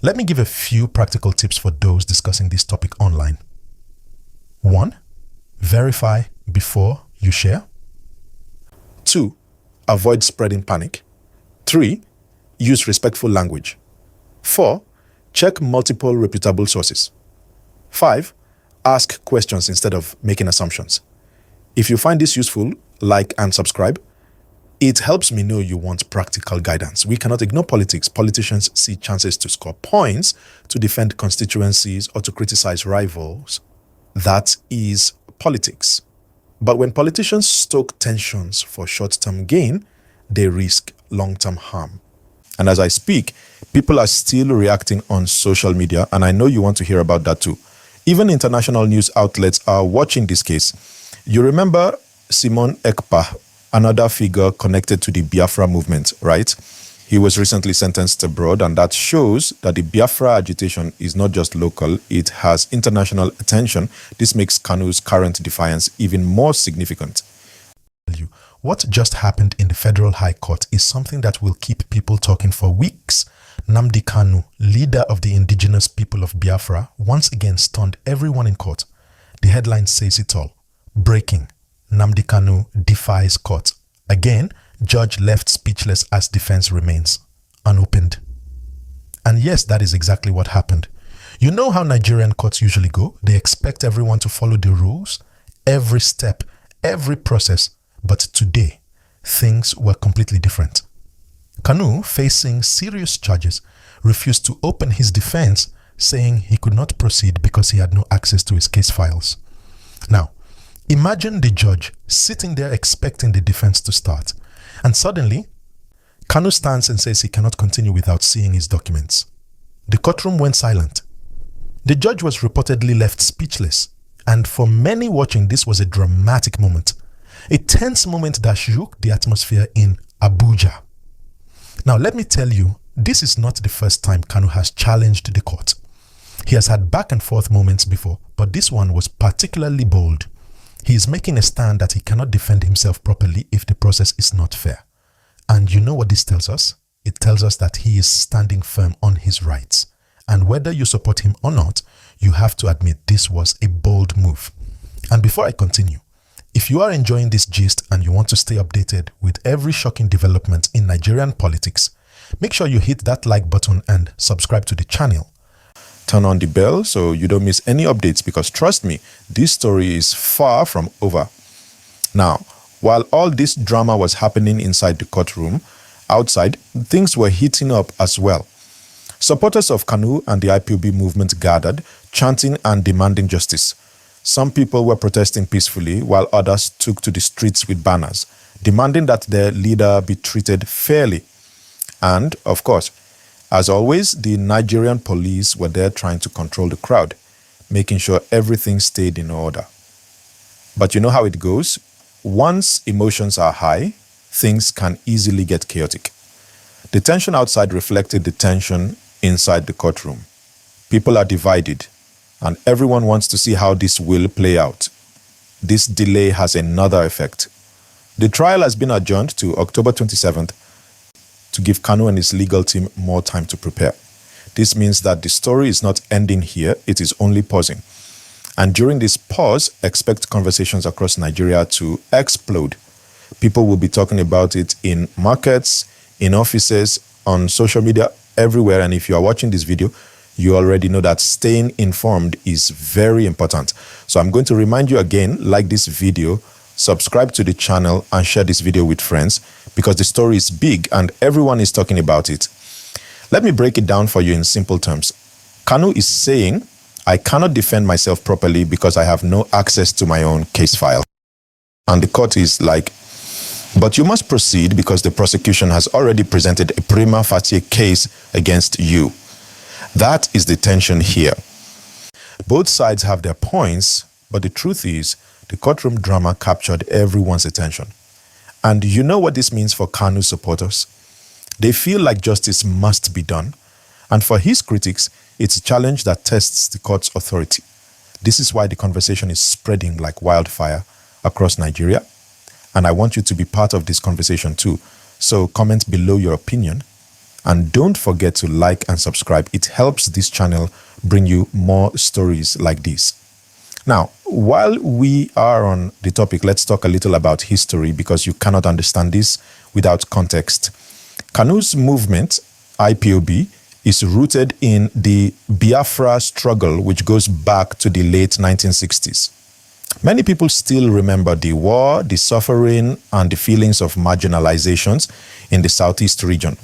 Let me give a few practical tips for those discussing this topic online. 1. Verify before you share. 2. Avoid spreading panic. 3. Use respectful language. 4. Check multiple reputable sources. 5. Ask questions instead of making assumptions. If you find this useful, like and subscribe. It helps me know you want practical guidance. We cannot ignore politics. Politicians see chances to score points, to defend constituencies, or to criticize rivals. That is politics. But when politicians stoke tensions for short-term gain, they risk long-term harm. And as I speak, people are still reacting on social media, and I know you want to hear about that too. Even international news outlets are watching this case. You remember Simone Ekpa, another figure connected to the Biafra movement, right? He was recently sentenced abroad, and that shows that the Biafra agitation is not just local, it has international attention. This makes Kanu's current defiance even more significant. What just happened in the Federal High Court is something that will keep people talking for weeks. Nnamdi Kanu, leader of the indigenous people of Biafra, once again stunned everyone in court. The headline says it all. Breaking. Nnamdi Kanu defies court. Again, judge left speechless as defense remains unopened. And yes, that is exactly what happened. You know how Nigerian courts usually go? They expect everyone to follow the rules, every step, every process. But today, things were completely different. Kanu, facing serious charges, refused to open his defense, saying he could not proceed because he had no access to his case files. Now, imagine the judge sitting there expecting the defense to start, and suddenly, Kanu stands and says he cannot continue without seeing his documents. The courtroom went silent. The judge was reportedly left speechless, and for many watching, this was a dramatic moment. A tense moment that shook the atmosphere in Abuja. Now, let me tell you, this is not the first time Kanu has challenged the court. He has had back and forth moments before, but this one was particularly bold. He is making a stand that he cannot defend himself properly if the process is not fair. And you know what this tells us? It tells us that he is standing firm on his rights. And whether you support him or not, you have to admit this was a bold move. And before I continue, if you are enjoying this gist and you want to stay updated with every shocking development in Nigerian politics, make sure you hit that like button and subscribe to the channel. Turn on the bell so you don't miss any updates, because trust me, this story is far from over. Now, while all this drama was happening inside the courtroom, outside, things were heating up as well. Supporters of Kanu and the IPOB movement gathered, chanting and demanding justice. Some people were protesting peacefully, while others took to the streets with banners, demanding that their leader be treated fairly. And, of course, as always, the Nigerian police were there trying to control the crowd, making sure everything stayed in order. But you know how it goes? Once emotions are high, things can easily get chaotic. The tension outside reflected the tension inside the courtroom. People are divided, and everyone wants to see how this will play out. This delay has another effect. The trial has been adjourned to October 27th to give Kanu and his legal team more time to prepare. This means that the story is not ending here, it is only pausing. And during this pause, expect conversations across Nigeria to explode. People will be talking about it in markets, in offices, on social media, everywhere. And if you are watching this video, you already know that staying informed is very important. So I'm going to remind you again, like this video, subscribe to the channel, and share this video with friends, because the story is big and everyone is talking about it. Let me break it down for you in simple terms. Kanu is saying, I cannot defend myself properly because I have no access to my own case file. And the court is like, but you must proceed because the prosecution has already presented a prima facie case against you. That is the tension here. Both sides have their points, but the truth is, the courtroom drama captured everyone's attention. And you know what this means for Kanu supporters? They feel like justice must be done. And for his critics, it's a challenge that tests the court's authority. This is why the conversation is spreading like wildfire across Nigeria. And I want you to be part of this conversation too. So comment below your opinion And don't forget to like and subscribe. It helps this channel bring you more stories like this. Now, while we are on the topic, let's talk a little about history because you cannot understand this without context. Kanu's movement, IPOB, is rooted in the Biafra struggle, which goes back to the late 1960s. Many people still remember the war, the suffering, and the feelings of marginalizations in the Southeast region.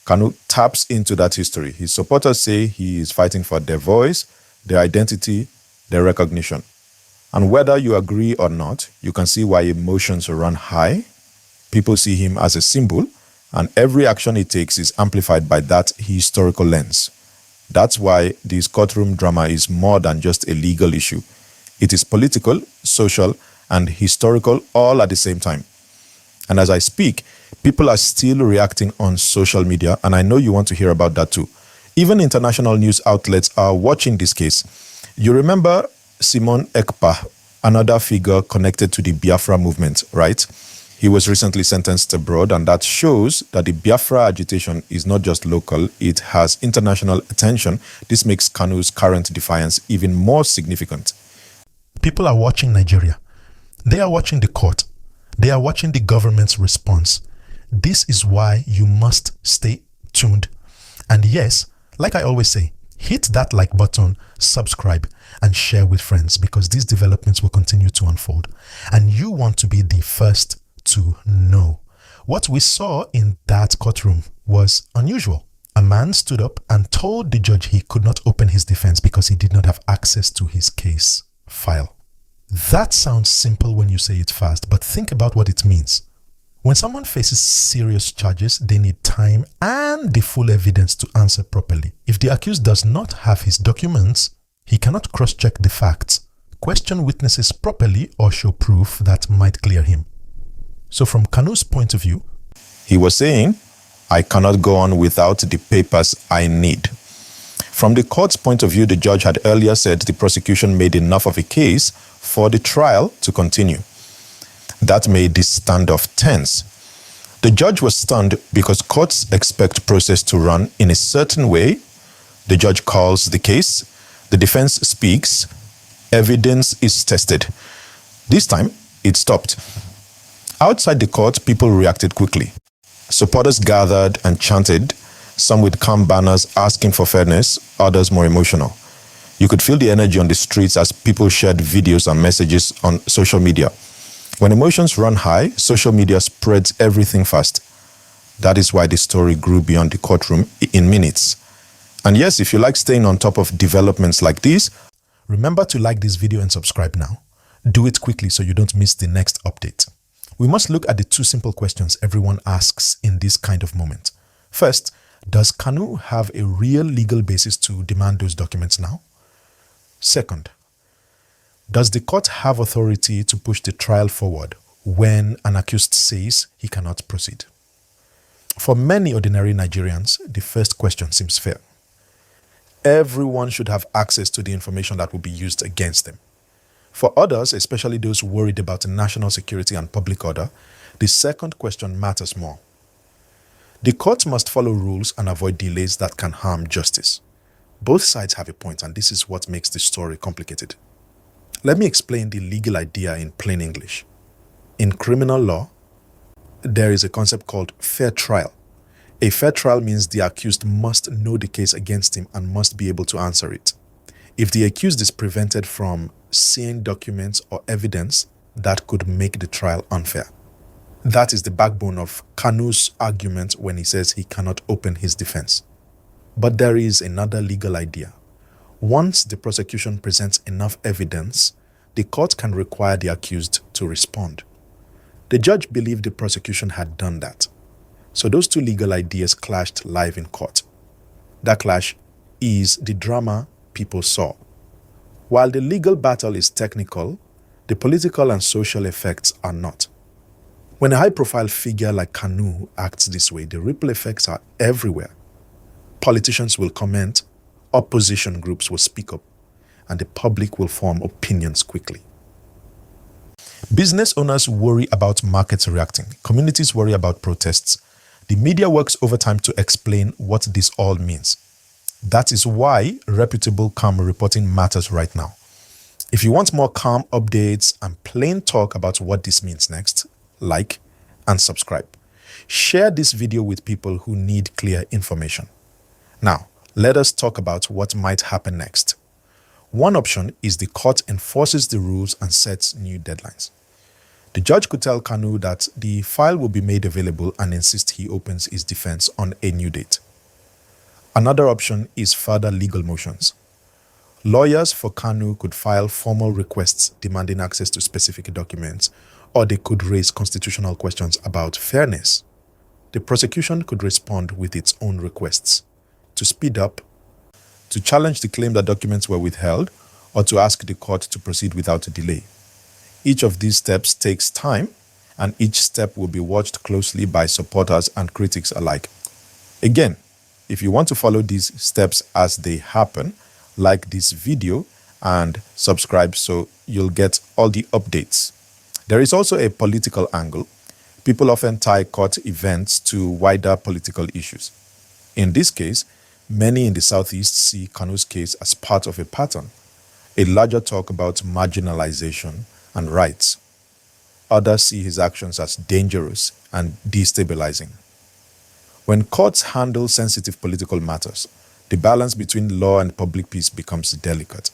Kanu taps into that history. His supporters say he is fighting for their voice, their identity, their recognition. And whether you agree or not, you can see why emotions run high. People see him as a symbol, and every action he takes is amplified by that historical lens. That's why this courtroom drama is more than just a legal issue. It is political, social, and historical all at the same time. And as I speak, people are still reacting on social media, and I know you want to hear about that too. Even international news outlets are watching this case. You remember Simone Ekpa, another figure connected to the Biafra movement, right? He was recently sentenced abroad, and that shows that the Biafra agitation is not just local, it has international attention. This makes Kanu's current defiance even more significant. People are watching Nigeria. They are watching the court. They are watching the government's response. This is why you must stay tuned. And yes, like I always say, hit that like button, subscribe, and share with friends because these developments will continue to unfold. And you want to be the first to know. What we saw in that courtroom was unusual. A man stood up and told the judge he could not open his defense because he did not have access to his case file. That sounds simple when you say it fast, but think about what it means. When someone faces serious charges, they need time and the full evidence to answer properly. If the accused does not have his documents, he cannot cross-check the facts, question witnesses properly, or show proof that might clear him. So from Kanu's point of view, he was saying, I cannot go on without the papers I need. From the court's point of view, the judge had earlier said the prosecution made enough of a case for the trial to continue. That made this standoff tense. The judge was stunned because courts expect process to run in a certain way. The judge calls the case, the defense speaks, evidence is tested. This time, it stopped. Outside the court, people reacted quickly. Supporters gathered and chanted, some with calm banners asking for fairness, others more emotional. You could feel the energy on the streets as people shared videos and messages on social media. When emotions run high, social media spreads everything fast. That is why the story grew beyond the courtroom in minutes. And yes, if you like staying on top of developments like this, remember to like this video and subscribe now. Do it quickly so you don't miss the next update. We must look at the two simple questions everyone asks in this kind of moment. First, does Kanu have a real legal basis to demand those documents now? Second, does the court have authority to push the trial forward when an accused says he cannot proceed? For many ordinary Nigerians, the first question seems fair. Everyone should have access to the information that will be used against them. For others, especially those worried about national security and public order, the second question matters more. The court must follow rules and avoid delays that can harm justice. Both sides have a point, and this is what makes the story complicated. Let me explain the legal idea in plain English. In criminal law, there is a concept called fair trial. A fair trial means the accused must know the case against him and must be able to answer it. If the accused is prevented from seeing documents or evidence, that could make the trial unfair. That is the backbone of Kanu's argument when he says he cannot open his defense. But there is another legal idea. Once the prosecution presents enough evidence, the court can require the accused to respond. The judge believed the prosecution had done that. So those two legal ideas clashed live in court. That clash is the drama people saw. While the legal battle is technical, the political and social effects are not. When a high-profile figure like Kanu acts this way, the ripple effects are everywhere. Politicians will comment, opposition groups will speak up, and the public will form opinions quickly. Business owners worry about markets reacting. Communities worry about protests. The media works overtime to explain what this all means. That is why reputable, calm reporting matters right now. If you want more calm updates and plain talk about what this means next, like and subscribe. Share this video with people who need clear information. Now, let us talk about what might happen next. One option is the court enforces the rules and sets new deadlines. The judge could tell Kanu that the file will be made available and insist he opens his defense on a new date. Another option is further legal motions. Lawyers for Kanu could file formal requests demanding access to specific documents, or they could raise constitutional questions about fairness. The prosecution could respond with its own requests to speed up, to challenge the claim that documents were withheld, or to ask the court to proceed without a delay. Each of these steps takes time, and each step will be watched closely by supporters and critics alike. Again, if you want to follow these steps as they happen, like this video and subscribe so you'll get all the updates. There is also a political angle. People often tie court events to wider political issues. In this case, many in the Southeast see Kanu's case as part of a pattern, a larger talk about marginalization and rights. Others see his actions as dangerous and destabilizing. When courts handle sensitive political matters, the balance between law and public peace becomes delicate.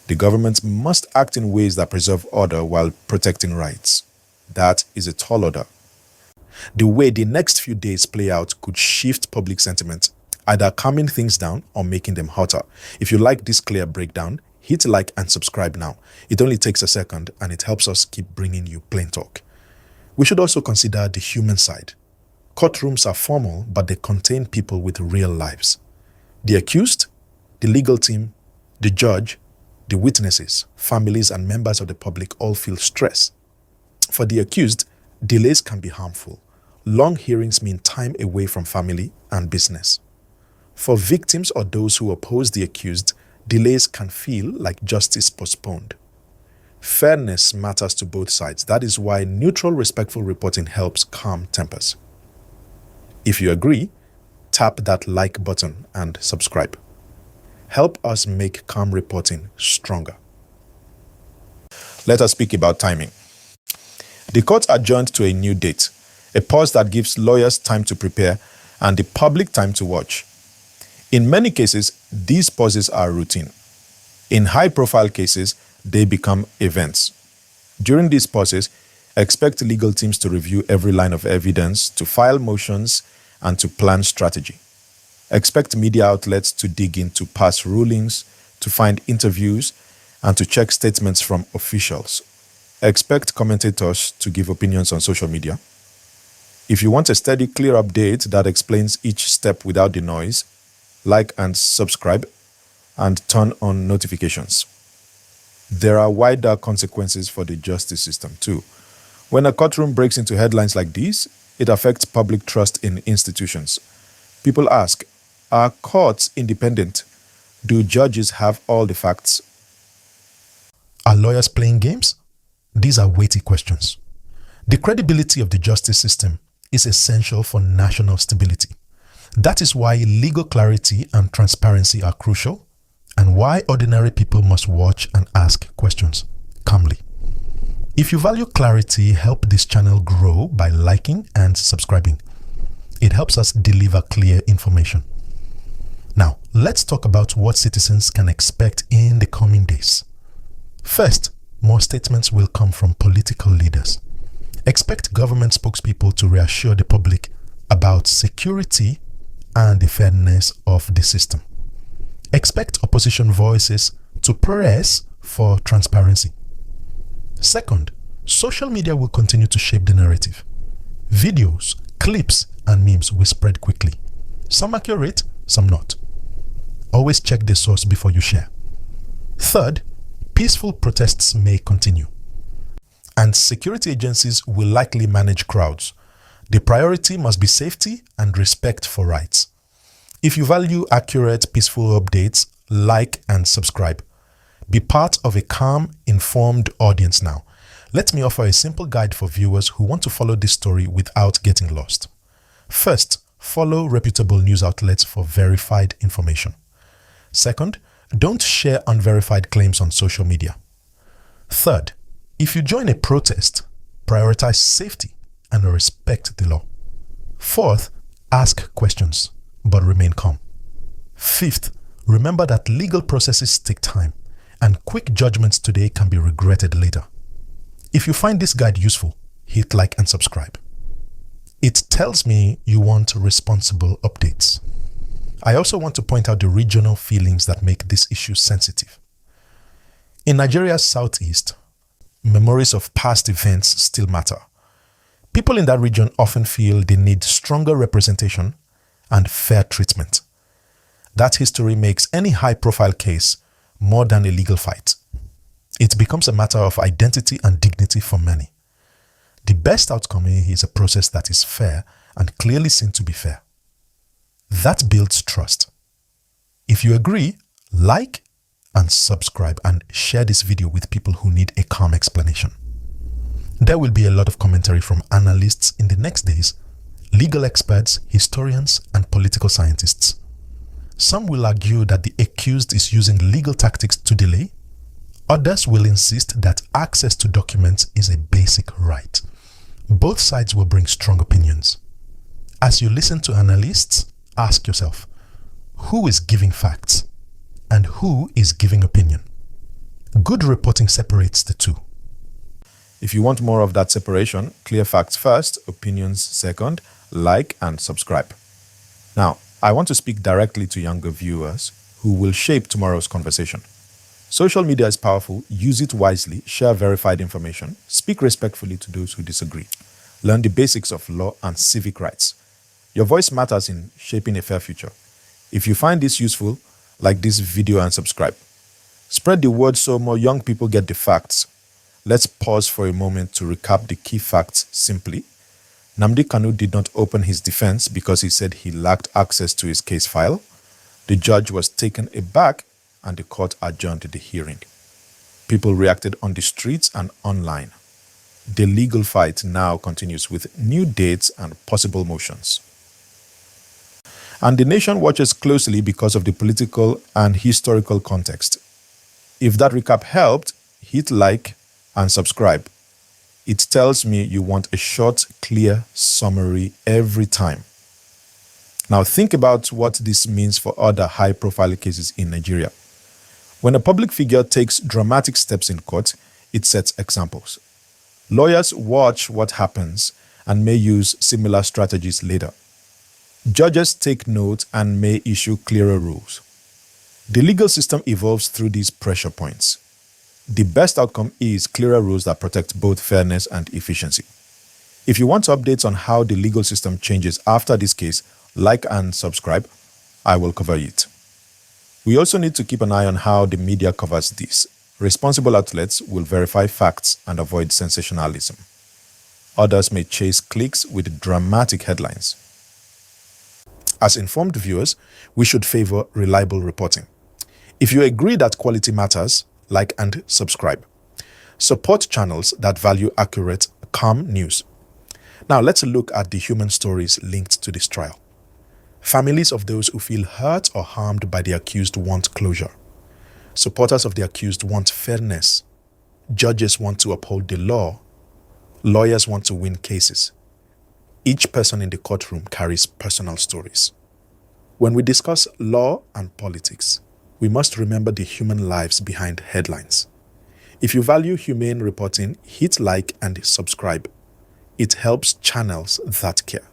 The government must act in ways that preserve order while protecting rights. That is a tall order. The way the next few days play out could shift public sentiment, either calming things down or making them hotter. If you like this clear breakdown, hit like and subscribe now. It only takes a second and it helps us keep bringing you plain talk. We should also consider the human side. Courtrooms are formal, but they contain people with real lives. The accused, the legal team, the judge, the witnesses, families, and members of the public all feel stress. For the accused, delays can be harmful. Long hearings mean time away from family and business. For victims or those who oppose the accused, delays can feel like justice postponed. Fairness matters to both sides. That is why neutral, respectful reporting helps calm tempers. If you agree, tap that like button and subscribe. Help us make calm reporting stronger. Let us speak about timing. The court adjourned to a new date, a pause that gives lawyers time to prepare and the public time to watch. In many cases, these pauses are routine. In high-profile cases, they become events. During these pauses, expect legal teams to review every line of evidence, to file motions, and to plan strategy. Expect media outlets to dig into past rulings, to find interviews, and to check statements from officials. Expect commentators to give opinions on social media. If you want a steady, clear update that explains each step without the noise, like and subscribe, and turn on notifications. There are wider consequences for the justice system too. When a courtroom breaks into headlines like these, it affects public trust in institutions. People ask, are courts independent? Do judges have all the facts? Are lawyers playing games? These are weighty questions. The credibility of the justice system is essential for national stability. That is why legal clarity and transparency are crucial, and why ordinary people must watch and ask questions calmly. If you value clarity, help this channel grow by liking and subscribing. It helps us deliver clear information. Now, let's talk about what citizens can expect in the coming days. First, more statements will come from political leaders. Expect government spokespeople to reassure the public about security and the fairness of the system. Expect opposition voices to press for transparency. Second, social media will continue to shape the narrative. Videos, clips, and memes will spread quickly. Some accurate, some not. Always check the source before you share. Third, peaceful protests may continue. And security agencies will likely manage crowds. The priority must be safety and respect for rights. If you value accurate, peaceful updates, like and subscribe. Be part of a calm, informed audience now. Let me offer a simple guide for viewers who want to follow this story without getting lost. First, follow reputable news outlets for verified information. Second, don't share unverified claims on social media. Third, if you join a protest, prioritize safety and respect the law. Fourth, ask questions, but remain calm. Fifth, remember that legal processes take time, and quick judgments today can be regretted later. If you find this guide useful, hit like and subscribe. It tells me you want responsible updates. I also want to point out the regional feelings that make this issue sensitive. In Nigeria's southeast, memories of past events still matter. People in that region often feel they need stronger representation and fair treatment. That history makes any high-profile case more than a legal fight. It becomes a matter of identity and dignity for many. The best outcome is a process that is fair and clearly seen to be fair. That builds trust. If you agree, like and subscribe and share this video with people who need a calm explanation. There will be a lot of commentary from analysts in the next days, legal experts, historians, and political scientists. Some will argue that the accused is using legal tactics to delay. Others will insist that access to documents is a basic right. Both sides will bring strong opinions. As you listen to analysts, ask yourself, who is giving facts and who is giving opinion? Good reporting separates the two. If you want more of that separation, clear facts first, opinions second, like and subscribe. Now, I want to speak directly to younger viewers who will shape tomorrow's conversation. Social media is powerful. Use it wisely, share verified information, speak respectfully to those who disagree. Learn the basics of law and civic rights. Your voice matters in shaping a fair future. If you find this useful, like this video and subscribe. Spread the word so more young people get the facts. Let's pause for a moment to recap the key facts simply. Nnamdi Kanu did not open his defense because he said he lacked access to his case file. The judge was taken aback and the court adjourned the hearing. People reacted on the streets and online. The legal fight now continues with new dates and possible motions. And the nation watches closely because of the political and historical context. If that recap helped, hit like and subscribe. It tells me you want a short, clear summary every time. Now think about what this means for other high-profile cases in Nigeria. When a public figure takes dramatic steps in court, it sets examples. Lawyers watch what happens and may use similar strategies later. Judges take note and may issue clearer rules. The legal system evolves through these pressure points. The best outcome is clearer rules that protect both fairness and efficiency. If you want updates on how the legal system changes after this case, like and subscribe. I will cover it. We also need to keep an eye on how the media covers this. Responsible outlets will verify facts and avoid sensationalism. Others may chase clicks with dramatic headlines. As informed viewers, we should favor reliable reporting. If you agree that quality matters, like and subscribe. Support channels that value accurate, calm news. Now let's look at the human stories linked to this trial. Families of those who feel hurt or harmed by the accused want closure. Supporters of the accused want fairness. Judges want to uphold the law. Lawyers want to win cases. Each person in the courtroom carries personal stories. When we discuss law and politics, we must remember the human lives behind headlines. If you value humane reporting, hit like and subscribe. It helps channels that care.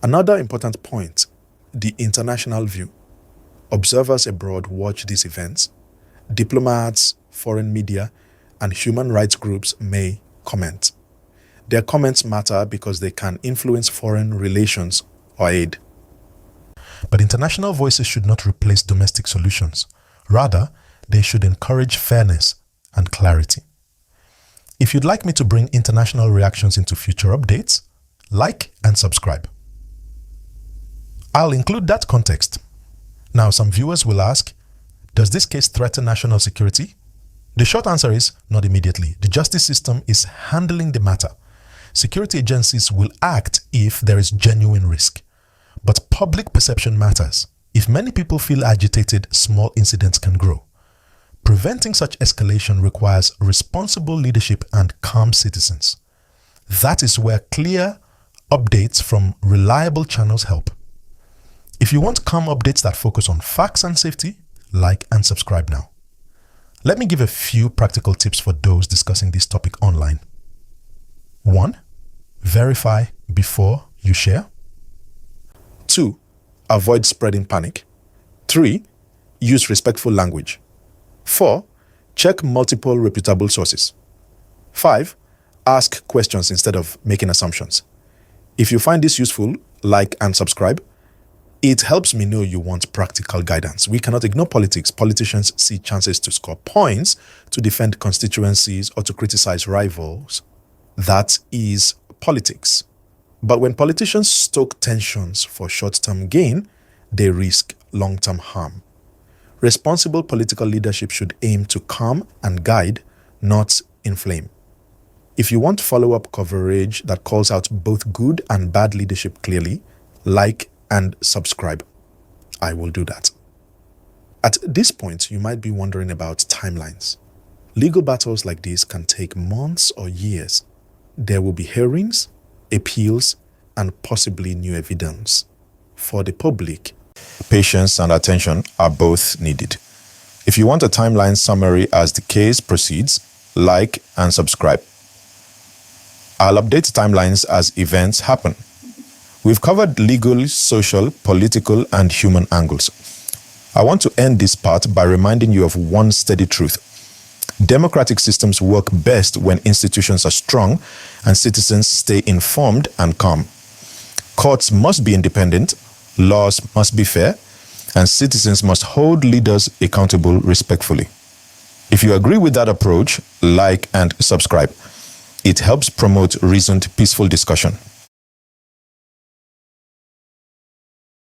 Another important point, the international view. Observers abroad watch these events. Diplomats, foreign media, and human rights groups may comment. Their comments matter because they can influence foreign relations or aid. But international voices should not replace domestic solutions. Rather, they should encourage fairness and clarity. If you'd like me to bring international reactions into future updates, like and subscribe. I'll include that context. Now, some viewers will ask, does this case threaten national security? The short answer is not immediately. The justice system is handling the matter. Security agencies will act if there is genuine risk. But public perception matters. If many people feel agitated, small incidents can grow. Preventing such escalation requires responsible leadership and calm citizens. That is where clear updates from reliable channels help. If you want calm updates that focus on facts and safety, like and subscribe now. Let me give a few practical tips for those discussing this topic online. 1. Verify before you share. 2. Avoid spreading panic. 3. Use respectful language. 4. Check multiple reputable sources. 5. Ask questions instead of making assumptions. If you find this useful, like and subscribe. It helps me know you want practical guidance. We cannot ignore politics. Politicians see chances to score points, to defend constituencies, or to criticize rivals. That is politics. But when politicians stoke tensions for short-term gain, they risk long-term harm. Responsible political leadership should aim to calm and guide, not inflame. If you want follow-up coverage that calls out both good and bad leadership clearly, like and subscribe. I will do that. At this point, you might be wondering about timelines. Legal battles like this can take months or years. There will be hearings, appeals, and possibly new evidence. For the public, patience and attention are both needed. If you want a timeline summary as the case proceeds, like and subscribe. I'll update timelines as events happen. We've covered legal, social, political, and human angles. I want to end this part by reminding you of one steady truth. Democratic systems work best when institutions are strong and citizens stay informed and calm. Courts must be independent, laws must be fair, and citizens must hold leaders accountable respectfully. If you agree with that approach, like and subscribe. It helps promote reasoned, peaceful discussion.